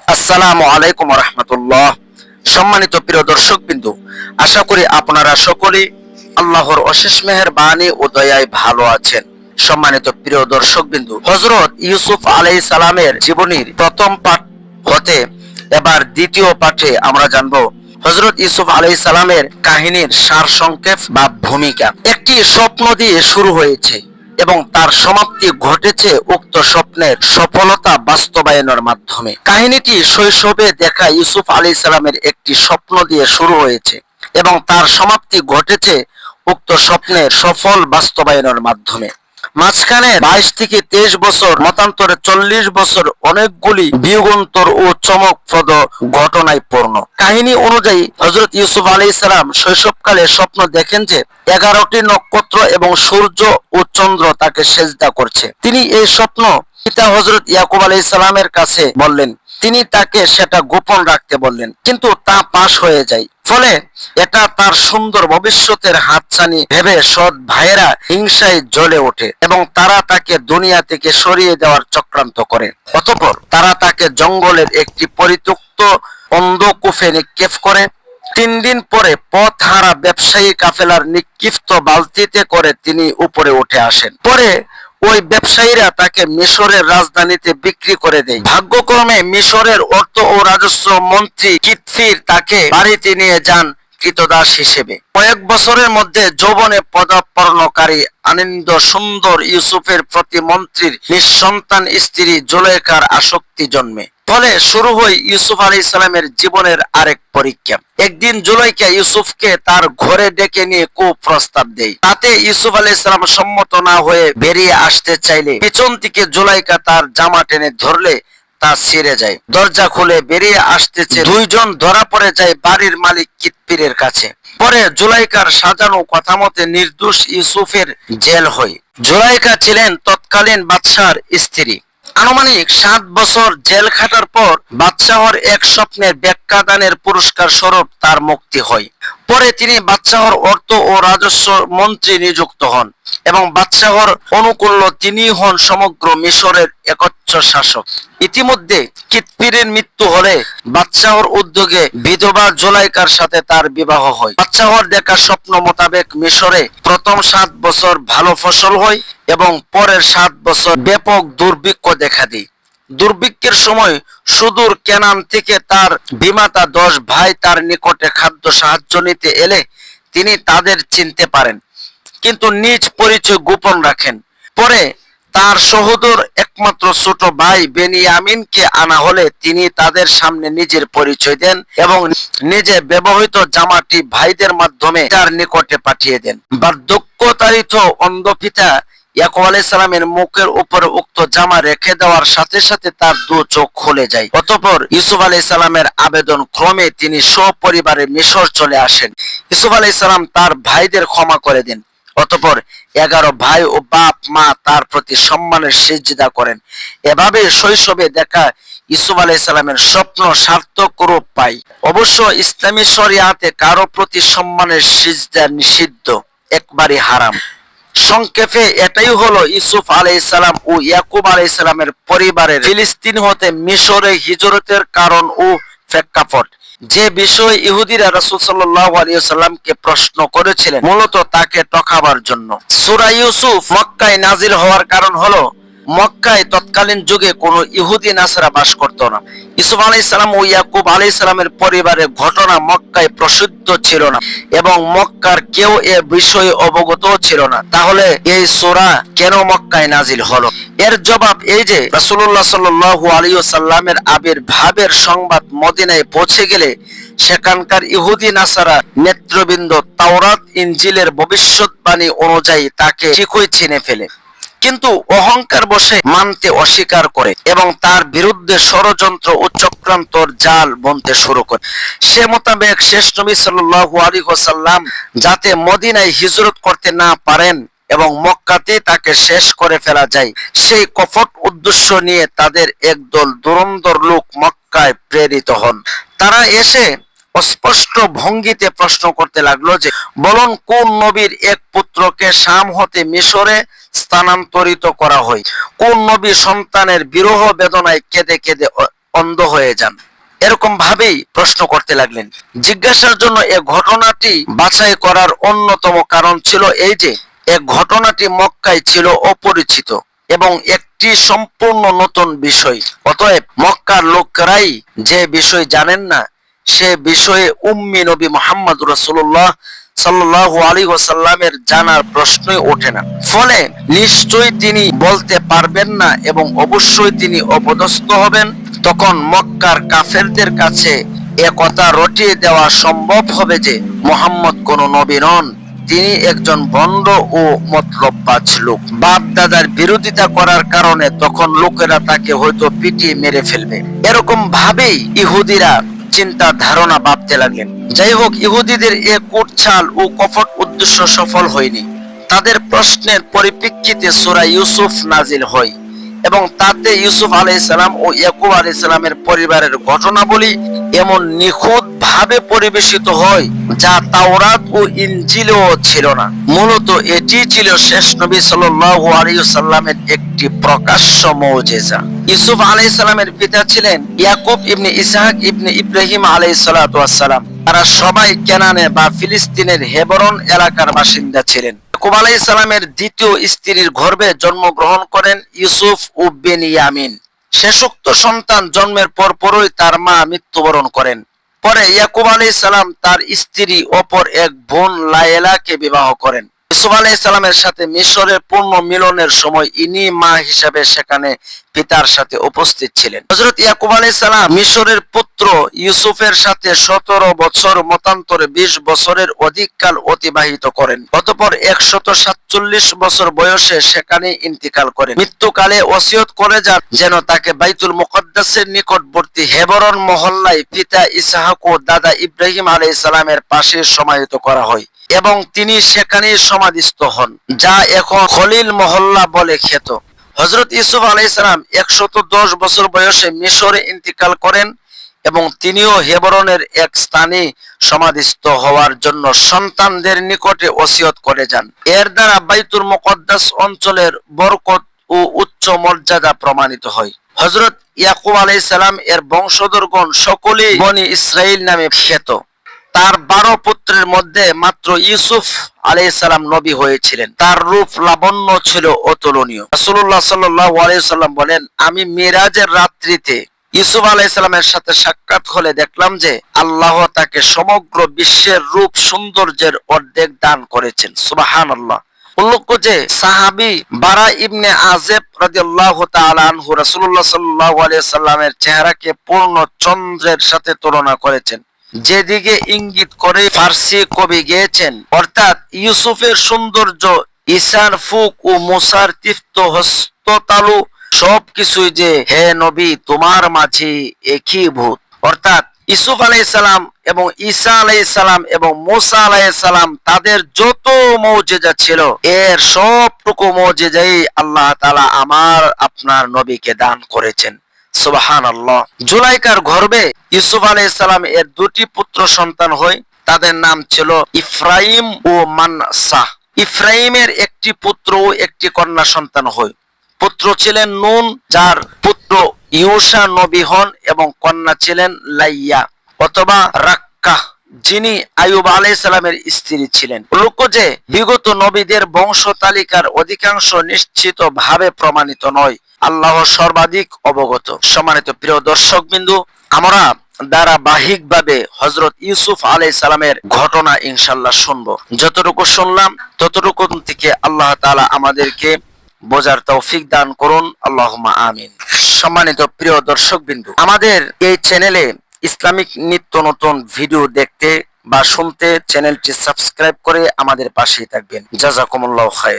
আসসালামু আলাইকুম রহমতুল্লাহ। সম্মানিত প্রিয় দর্শক বিন্দু, আশা করি আপনারা সকলে আল্লাহর অশেষ মেহেরবানি ও দয়ায় ভালো আছেন। সম্মানিত প্রিয় দর্শক বিন্দু, হযরত ইউসুফ আলাইহিস সালামের জীবনীর প্রথম পাঠ হতে এবার দ্বিতীয় পাঠে আমরা জানব হযরত ইউসুফ আলাইহিস সালামের কাহিনীর সারসংক্ষেপ বা ভূমিকা। একটি স্বপ্ন দিয়ে শুরু হয়েছে এবং তার সমাপ্তি ঘটেছে উক্ত স্বপ্নের সফলতা বাস্তবায়নের মাধ্যমে। কাহিনীটি শৈশবে দেখা ইউসুফ আলাইহিস সালামের একটি স্বপ্ন দিয়ে শুরু হয়েছে এবং তার সমাপ্তি ঘটেছে উক্ত স্বপ্নের সফল বাস্তবায়নের মাধ্যমে। মাঝখানে 22 থেকে 23 বছর, মতান্তরে 40 বছর অনেকগুলি বিয়োগান্তর ও চমকপ্রদ ঘটনায় পূর্ণ। কাহিনী অনুযায়ী হযরত ইউসুফ আলাইহিস সালাম শৈশবকালে স্বপ্ন দেখেন যে 11টি নক্ষত্র এবং সূর্য ও চন্দ্র তাকে সেজদা করছে। তিনি এই স্বপ্ন পিতা হযরত ইয়াকুব আলাইহিস সালামের কাছে বললেন। তিনি তাকে সেটা গোপন রাখতে বললেন, কিন্তু তা পাশ হয়ে যায়। ফলে এটা তার সুন্দর ভবিষ্যতের হাতছানি ভেবে সৎ ভাইয়েরা হিংসায় জ্বলে ওঠে এবং তারা তাকে দুনিয়া থেকে সরিয়ে দেওয়ার চক্রান্ত করে। অতঃপর তারা তাকে জঙ্গলের একটি পরিত্যক্ত অন্ধকূপে নিক্ষেপ করে। 3 দিন পরে পথ হারা ব্যবসায়ী কাফেলার নিক্ষিপ্ত বালতিতে করে তিনি উপরে উঠে আসেন। পরে ওই ব্যবসায়ীরা তাকে মিশরের রাজধানীতে বিক্রি করে দেয়। ভাগ্যক্রমে মিশরের অর্থ ও রাজস্ব মন্ত্রী কিতফির তাকে বাড়িতে নিয়ে যান কৃতদাস হিসেবে। কয়েক বছরের মধ্যে যৌবনে পদার্পণকারী আনন্দ সুন্দর ইউসুফের প্রতি মন্ত্রীর নিঃসন্তান স্ত্রী জুলাইখার আসক্তি জন্মে। ফলে শুরু হয় ইউসুফ আলাইহিস সালামের জীবনের আরেক পরীক্ষা। একদিন জুলাইখা ইউসুফকে তার ঘরে ডেকে নিয়ে কুপ্রস্তাব দেয়। তাতে ইউসুফ আলাইহিস সালাম সম্মত না হয়ে বেরিয়ে আসতে চাইলে পিছন থেকে জুলাইখা তার জামা টেনে ধরলে তা ছিঁড়ে যায়। দরজা খুলে বেরিয়ে আসতেছে দুইজন ধরা পড়ে যায় বাড়ির মালিক কিতফিরের কাছে। পরে জুলাইখার সাজানো কথা মতে নির্দোষ ইউসুফের জেল হয়। জুলাইখা ছিলেন তৎকালীন বাদশার স্ত্রী। আনুমানিক 7 বছর জেল খাটার পর বাদশাহর এক স্বপ্নের ব্যাখ্যা দানের পুরস্কার স্বরূপ তার মুক্তি হয়। পরে তিনি বাদশাহর অর্থ ও রাজস্ব মন্ত্রী নিযুক্ত হন এবং বাদশাহর অনুকূল্য তিনি হন সমগ্র মিশরের একচ্ছ শাসক। ইতিমধ্যে কিতফিরের মৃত্যু হলে বাদশাহর উদ্যোগে বিধবা জুলাইখার সাথে তার বিবাহ হয়। বাদশাহর দেখা স্বপ্ন মোতাবেক মিশরে প্রথম 7 বছর ভালো ফসল হয় এবং পরের 7 বছর ব্যাপক দুর্ভিক্ষ দেখা দেয়। দুর্ভিক্ষের সময় সুদূর কেনান থেকে তার বিমাতা 10 ভাই তার নিকটে খাদ্য সাহায্য নিতে এলে তিনি তাদের চিনতে পারেন, কিন্তু নিজ পরিচয় গোপন রাখেন। পরে তার সহোদর একমাত্র ছোট ভাই বেনিয়ামিনকে আনা হলে তিনি তাদের সামনে নিজের পরিচয় দেন এবং নিজে ব্যবহৃত জামাটি ভাইদের মাধ্যমে তার নিকটে পাঠিয়ে দেন। বার্ধক্যতাড়িত অন্ধ পিতা ইয়াকুব আলাইহিস সালামের মুখের উপরে উক্ত জামা রেখে দেওয়ার সাথে সাথে তার 2 চোখ খুলে যায়। অতঃপর ইউসুফ আলাইহিস সালামের আবেদন ক্রমে তিনি সপরিবারে মিশর চলে আসেন। ইউসুফ আলাইহিস সালাম তার ভাইদের ক্ষমা করে দেন। অতঃপর 11 ভাই ও বাপ মা তার প্রতি সম্মানের সিজদা করেন। এভাবে শৈশবে দেখা ইউসুফ আলাইহিস সালামের স্বপ্ন সার্থক রূপ পায়। অবশ্য ইসলামী শরিয়াতে কারো প্রতি সম্মানের সিজদা নিষিদ্ধ, একবারই হারাম। সংক্ষেপে এটাই হলো ইউসুফ আলাইহিস সালাম ও ইয়াকুব আলাইহিস সালামের পরিবারের ফিলিস্তিন হতে মিশরে হিজরতের কারণ ও প্রেক্ষাপট। যে বিষয়ে ইহুদিরা রাসূল সাল্লাল্লাহু আলাইহি ওয়াসাল্লামকে প্রশ্ন করেছিলেন মূলত তাকে ঠকাবার জন্য। সূরা ইউসুফ মক্কায় নাজিল হওয়ার কারণ হলো মক্কায় তৎকালীন যুগে কোনো ইহুদি নাসারা বাস করত না। ইউসুফ আলাইহিস সালাম ও ইয়াকুব আলাইহিস সালামের পরিবারের ঘটনা মক্কায় প্রসিদ্ধ ছিল না এবং মক্কার কেউ এ বিষয়ে অবগত ছিল না। তাহলে এই সূরা কেন মক্কায় নাজিল হলো? এর জবাব এই যে রাসূলুল্লাহ সাল্লাল্লাহু আলাইহি ওয়াসাল্লামের আবির্ভাবের সংবাদ মদিনায় পৌঁছে গেলে সেখানকার ইহুদি নাসারা নেতৃবৃন্দ তাওরাত ইনজিলের ভবিষ্যৎবাণী অনুযায়ী তাকে ঠিকই চিনে ফেলে, কিন্তু অহংকার বশে মানতে অস্বীকার করে এবং তার বিরুদ্ধে ষড়যন্ত্র ও চক্রান্তর জাল বুনতে শুরু করে। সে মোতাবেক শেষ নবী সাল্লাল্লাহু আলাইহি ওয়াসাল্লাম যাতে মদিনায় হিজরত করতে না পারেন এবং মক্কাতে তাকে শেষ করে ফেলা যায়, সেই কপট উদ্দেশ্য নিয়ে তাদের একদল দুরন্তর লোক মক্কায় প্রেরিত হন। তারা এসে অস্পষ্ট ভঙ্গিতে প্রশ্ন করতে লাগলো যে, বলুন কোন নবীর এক পুত্রকে শাম হতে মিশরে স্থানান্তরিত করা হয়? কোন নবী সন্তানের বিরহ বেদনায় কেঁদে কেঁদে অন্ধ হয়ে যান। এরকম ভাবেই প্রশ্ন করতে লাগলেন। জিজ্ঞাসার জন্য এ ঘটনাটি বাছাই করার অন্যতম কারণ ছিল এই যে এ ঘটনাটি মক্কায় ছিল অপরিচিত এবং একটি সম্পূর্ণ নতুন বিষয়। অতএব মক্কার লোকেরাই যে বিষয় জানেন না সে বিষয়ে উম্মি নবী মুহাম্মদ রাসূলুল্লাহ সাল্লাল্লাহু আলাইহি ওয়াসাল্লামের জানার প্রশ্নই ওঠে না। ফলে নিশ্চয়ই তিনি বলতে পারবেন না এবং অবশ্যই তিনি অপদস্থ হবেন। তখন মক্কার কাফেরদের কাছে এ কথা রটিয়ে দেওয়া সম্ভব হবে যে মুহাম্মদ কোন নবী নন, তিনি একজন ভণ্ড ও মতলববাজ লোক। বাপ দাদার বিরোধিতা করার কারণে তখন লোকেরা তাকে হয়তো পিটিয়ে মেরে ফেলবে, এরকম ভাবেই ইহুদিরা চিন্তা ধারণা ভাবতে লাগলেন। যাই হোক, ইহুদিদের এ কুটছাল ও কপট উদ্দেশ্য সফল হয়নি। তাদের প্রশ্নের পরিপ্রেক্ষিতে সূরা ইউসুফ নাজিল হয় এবং তাতে ইউসুফ আলাইহিস সালাম ও ইয়াকুব আলাইহিস সালামের পরিবারের ঘটনাবলী এমন নিখুঁত ভাবে পরিবেশিত হয় যা তাওরাত ও ইনজিলেও ছিল না। মূলত এটি ছিল শেষ নবী সাল্লাল্লাহু আলাইহি ওয়াসাল্লামের একটি প্রকাশ্য মুজিজা। ইউসুফ আলাইহিস সালামের পিতা ছিলেন ইয়াকুব ইবনে ইসহাক ইবনে ইব্রাহিম আলাইহিস সালাতু ওয়াস সালাম। তারা সবাই কেনানে বা ফিলিস্তিনের হেবরন এলাকার বাসিন্দা ছিলেন। ইয়াকুব আলাইহিস সালামের দ্বিতীয় স্ত্রীর গর্ভে জন্মগ্রহণ করেন ইউসুফ ও বেনিয়ামিন। শেষোক্ত সন্তান জন্মের পরপরই তার মা মৃত্যুবরণ করেন। পরে ইয়াকুব আলাইহিস সালাম তার স্ত্রী অপর এক বোন লায়লাকে বিবাহ করেন। ইউসুফ আলাইহিস সালামের সাথে মিশরের পূর্ণ মিলনের সময় ইনি মা হিসাবে সেখানে পিতার সাথে উপস্থিত ছিলেন। হযরত ইয়াকুব আলাইহিস সালাম মিশরের পুত্র ইউসুফের সাথে 17 বছর মতান্তরে 20 বছরের অধিক কাল অতিবাহিত করেন। অতঃপর 147 বছর বয়সে সেখানে ইন্তিকাল করেন। মৃত্যুকালে ওসিয়ত করে যান যেন তাকে বাইতুল মুকদ্দাসের নিকটবর্তী হেবরন মহল্লায় পিতা ইসহাক ও দাদা ইব্রাহিম আলাইহিস সালামের পাশে সমাহিত করা হয় এবং তিনি সেখানেই সমাধিস্থ হন, যা এখন খলিল মহল্লা বলে খ্যাত। হযরত ইউসুফ আলাইহিস সালাম 110 বছর বয়সে মিশরে ইন্তিকাল করেন এবং তিনিও হেবরনের এক স্থানে সমাধিস্থ হওয়ার জন্য সন্তানদের নিকটে ওসিয়ত করে যান। এর দ্বারা বাইতুল মুকদ্দাস অঞ্চলের বরকত ও উচ্চ মর্যাদা প্রমাণিত হয়। হযরত ইয়াকুব আলাইহিস সালাম এর বংশধরগণ সকলেই বনি ইসরাইল নামে খ্যাত। তার 12 পুত্রের মধ্যে মাত্র ইউসুফ আলাইহিস সালাম নবী হয়েছিলেন। তার রূপ লাবণ্য ছিল অতুলনীয়। রাসূলুল্লাহ সাল্লাল্লাহু আলাইহি ওয়াসাল্লাম বলেন, আমি মিরাজের রাত্রিতে ইউসুফ আলাইহিস সালামের সাথে সাক্ষাৎ হলে দেখলাম যে আল্লাহ তাকে সমগ্র বিশ্বের রূপ সৌন্দর্যের অর্ধেক দান করেছেন। সুবহানাল্লাহ। উল্লেখ্য যে সাহাবী বারা ইবনে আযিব রাদিয়াল্লাহু তাআলা আনহু রাসূলুল্লাহ সাল্লাল্লাহু আলাইহি ওয়াসাল্লামের চেহারাকে পূর্ণ চন্দ্রের সাথে তুলনা করেছেন, যেদিকে ইঙ্গিত করে ফার্সি কবি গেয়েছেন, অর্থাৎ ইউসুফের সৌন্দর্য, ঈসার ফুক ও মুসার তীব্র হস্ততালু সবকিছুই যে হে নবী তোমার মাঝে একই ভূত। অর্থাৎ ইউসুফ আলাইহিস সালাম এবং ঈসা আলাইহিস সালাম এবং মুসা আলাইহিস সালাম তাদের যত মুজিজা ছিল এর সবটুকু মুজিজাই আল্লাহ তাআলা আমার আপনার নবীকে দান করেছেন। সুবহানাল্লাহ। জুলাইকার গর্ভে ইউসুফ আলাইহিস সালাম এর 2টি পুত্র সন্তান হয়। তাদের নাম ছিল ইফরাইম ও মানসা। ইফরাইমের একটি পুত্র ও একটি কন্যা সন্তান হয়। পুত্র ছিলেন নুন, যার পুত্র ইউসা নবী হন, এবং কন্যা ছিলেন লাইয়া অথবা রাক্কা, যিনি আইয়ুব আলাইহিস সালামের স্ত্রী ছিলেন। উল্লেখ্য যে বিগত নবীদের বংশ তালিকার অধিকাংশ নিশ্চিত ভাবে প্রমাণিত নয়, আল্লাহ সর্বাধিক অবগত। সম্মানিত প্রিয় দর্শকবৃন্দু, আমরা ধারাবাহিকভাবে হযরত ইউসুফ আলাইহিস সালামের ঘটনা ইনশাআল্লাহ শুনবো। যতটুকু শুনলাম ততটুকু থেকে আল্লাহ তাআলা আমাদেরকে বোঝার তৌফিক দান করুন, আল্লাহুম্মা আমিন। সম্মানিত প্রিয় দর্শকবৃন্দু, আমাদের এই চ্যানেলে ইসলামিক নিত্য নতুন ভিডিও দেখতে বা শুনতে চ্যানেলটি সাবস্ক্রাইব করে আমাদের পাশেই থাকবেন। জাযাকুমুল্লাহু খায়র।